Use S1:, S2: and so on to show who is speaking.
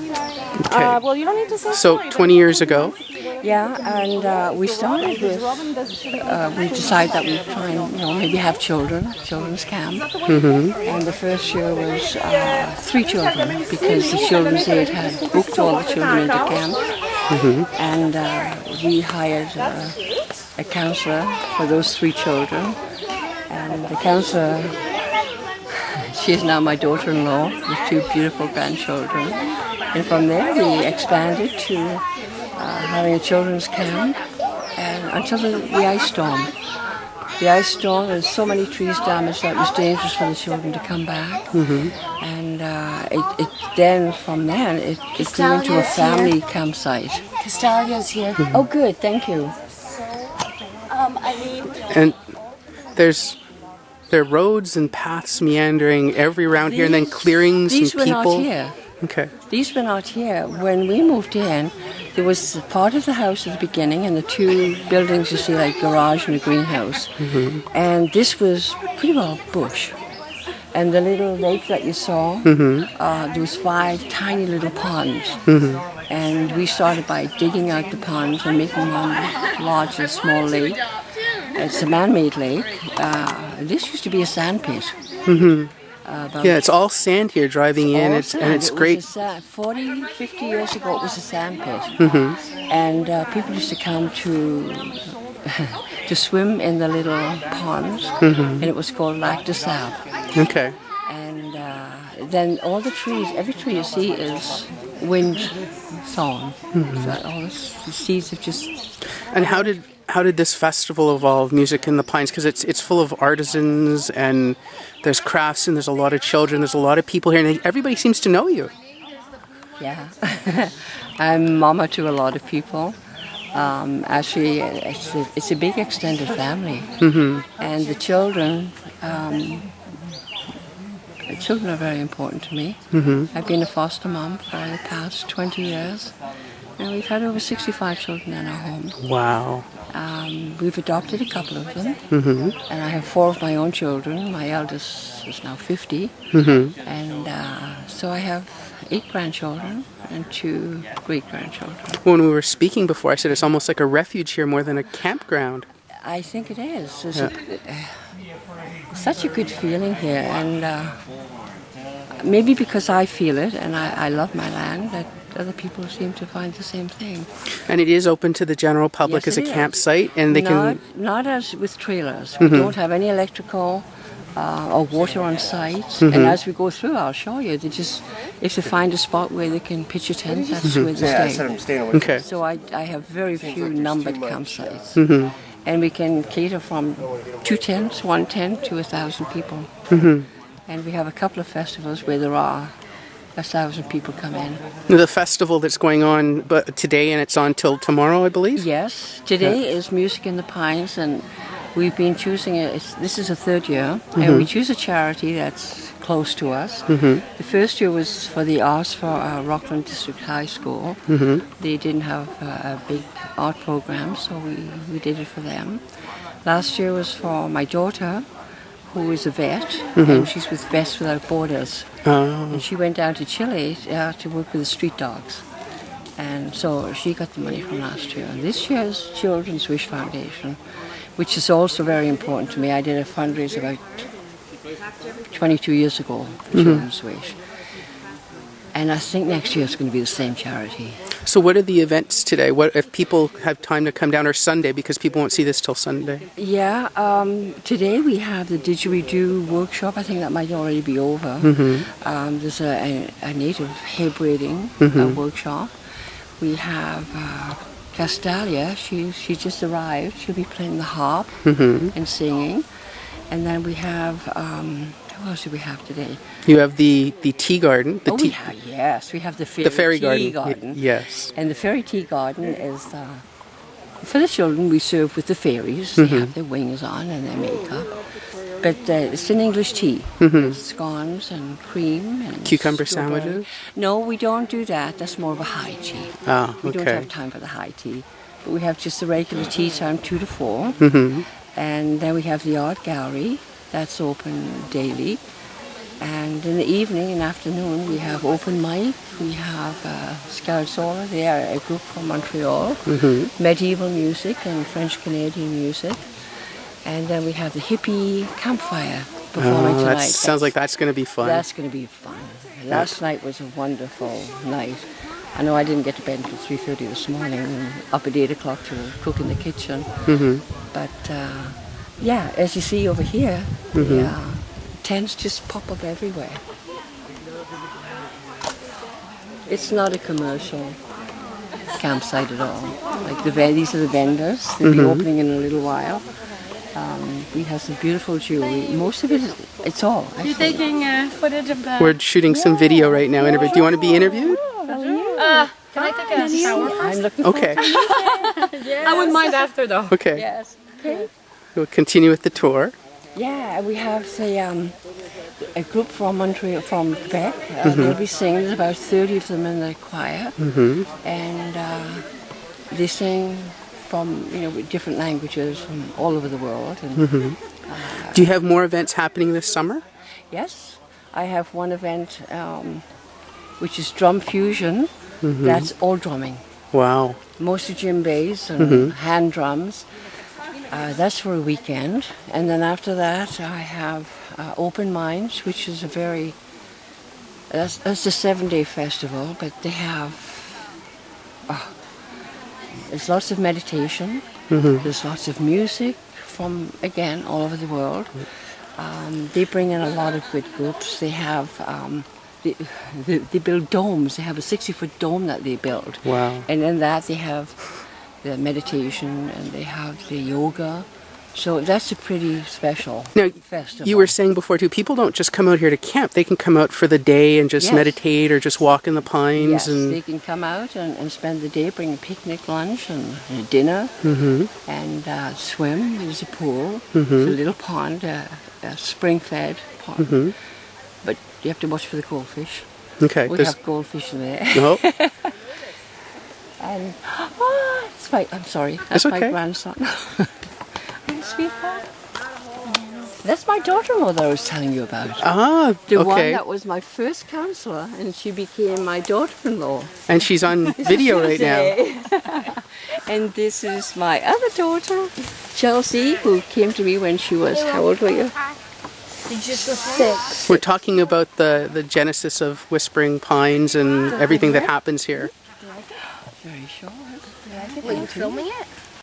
S1: Okay.
S2: Well, you don't need to say
S1: So 20 years ago?
S3: Yeah, and we started with, we decided that we'd try and, maybe have children's camp. And the first year was 3 children, because the Children's Aid had booked all the children into camp. And we hired a counselor for those 3 children. And the counselor, she is now my daughter-in-law with 2 beautiful grandchildren. And from there we expanded to having a children's camp, and until the ice storm. The ice storm, there's so many trees damaged that it was dangerous for the children to come back. And from then it grew into a family campsite.
S2: Castalia's here.
S3: Oh, good, thank you.
S1: And there are roads and paths meandering every around here, and then clearings and people.
S3: These were not here.
S1: Okay.
S3: These were not here. When we moved in, there was part of the house at the beginning and the 2 buildings you see, like garage and a greenhouse. And this was pretty well bush. And the little lake that you saw, there was 5 tiny little ponds. And we started by digging out the ponds and making one large and small lake. It's a man-made lake. This used to be a sand pit.
S1: Yeah, it's all sand here driving in, and it's great.
S3: 40, 50 years ago, it was a sand pit. And people used to come to swim in the little ponds, and it was called Lac de Sable.
S1: Okay.
S3: And then all the trees, every tree you see is wind sown. So all the seeds have just...
S1: And how did this festival evolve, Music in the Pines? Because it's full of artisans, and there's crafts, and there's a lot of children, there's a lot of people here, and everybody seems to know you.
S3: Yeah. I'm mama to a lot of people. Actually, it's a big extended family. And the children are very important to me. I've been a foster mom for the past 20 years. And we've had over 65 children in our home.
S1: Wow.
S3: We've adopted a couple of them. And I have 4 of my own children. My eldest is now 50. And so I have 8 grandchildren and 2 great-grandchildren.
S1: When we were speaking before, I said it's almost like a refuge here more than a campground.
S3: I think it is. Such a good feeling here. And maybe because I feel it and I love my land, that other people seem to find the same thing.
S1: And it is open to the general public as a campsite, and they can...
S3: Not as with trailers. We don't have any electrical or water on site. And as we go through, I'll show you. If they find a spot where they can pitch a tent, that's where they stay.
S1: Okay.
S3: So I have very few numbered campsites. And we can cater from 2 tents, 1 tent, to 1,000 people. And we have a couple of festivals where there are 1,000 people come in.
S1: The festival that's going on today, and it's on till tomorrow, I believe?
S3: Yes. Today is Music in the Pines, and we've been choosing this is the 3rd year, and we choose a charity that's close to us. The first year was for the arts for Rockland District High School. They didn't have a big art program, so we did it for them. Last year was for my daughter, who is a vet, and she's with Vets Without Borders. And she went down to Chile to work with the street dogs. And so she got the money from last year. And this year's Children's Wish Foundation, which is also very important to me. I did a fundraiser about 22 years ago for Children's Wish. And I think next year it's going to be the same charity.
S1: So what are the events today? What if people have time to come down, or Sunday, because people won't see this till Sunday?
S3: Yeah, today we have the didgeridoo workshop. I think that might already be over. There's a native hair braiding workshop. We have Castalia. She just arrived. She'll be playing the harp and singing. And then we have... what else do we have today?
S1: You have the tea garden.
S3: Yes, we have the fairy tea garden.
S1: Yes.
S3: And the fairy tea garden is for the children. We serve with the fairies. They have their wings on and their makeup. But it's an English tea. Scones and cream and
S1: cucumber sandwiches.
S3: No, we don't do that. That's more of a high tea.
S1: Oh, okay.
S3: We don't have time for the high tea. But we have just the regular tea time, 2 to 4. And then we have the art gallery. That's open daily. And in the evening and afternoon, we have open mic. We have Scarzola. They are a group from Montreal. Medieval music and French-Canadian music. And then we have the hippie campfire performing tonight.
S1: That sounds like that's going to be fun.
S3: That's going to be fun. Last night was a wonderful night. I know I didn't get to bed until 3:30 this morning, and up at 8 o'clock to cook in the kitchen. But yeah, as you see over here, the tents just pop up everywhere. It's not a commercial campsite at all. Like these are the vendors. They'll be opening in a little while. We have some beautiful jewelry. Most of it's all. Actually.
S2: You're taking footage of the...
S1: We're shooting some video right now. Do you want to be interviewed?
S2: Can I take a shower first?
S3: I'm looking
S1: Okay.
S2: I wouldn't mind after though.
S1: Okay.
S3: Yes. Okay.
S1: We'll continue with the tour.
S3: Yeah, we have a group from Montreal, from Quebec. They'll be singing. There's about 30 of them in the choir, and they sing from different languages from all over the world. And,
S1: Do you have more events happening this summer?
S3: yes, I have one event which is drum fusion. That's all drumming.
S1: Wow.
S3: Mostly djembes and hand drums. That's for a weekend. And then after that, I have Open Minds, which is that's a 7-day festival, but they have, there's lots of meditation, there's lots of music from, again, all over the world. They bring in a lot of good groups. They have, they build domes. They have a 60-foot dome that they build.
S1: Wow.
S3: And in that they have the meditation and they have the yoga. So that's a pretty special festival.
S1: You were saying before too, people don't just come out here to camp. They can come out for the day and just meditate or just walk in the pines.
S3: Yes,
S1: and
S3: they can come out and spend the day, bring a picnic lunch and a dinner, and swim. There's a pool, there's a little pond, a spring-fed pond. But you have to watch for the goldfish.
S1: Okay.
S3: We have goldfish in there.
S1: No.
S3: And I'm sorry,
S1: That's
S3: that's my
S1: okay.
S3: grandson. Sweetheart. That's my daughter-in-law that I was telling you about.
S1: Ah,
S3: The one
S1: okay.
S3: that was my first counselor, and she became my daughter-in-law.
S1: And she's on video right now.
S3: And this is my other daughter, Chelsea, who came to me when she was, how old were you? Six.
S1: We're talking about the genesis of Whispering Pines and everything that happens here.
S3: Very short.
S2: Were you filming it?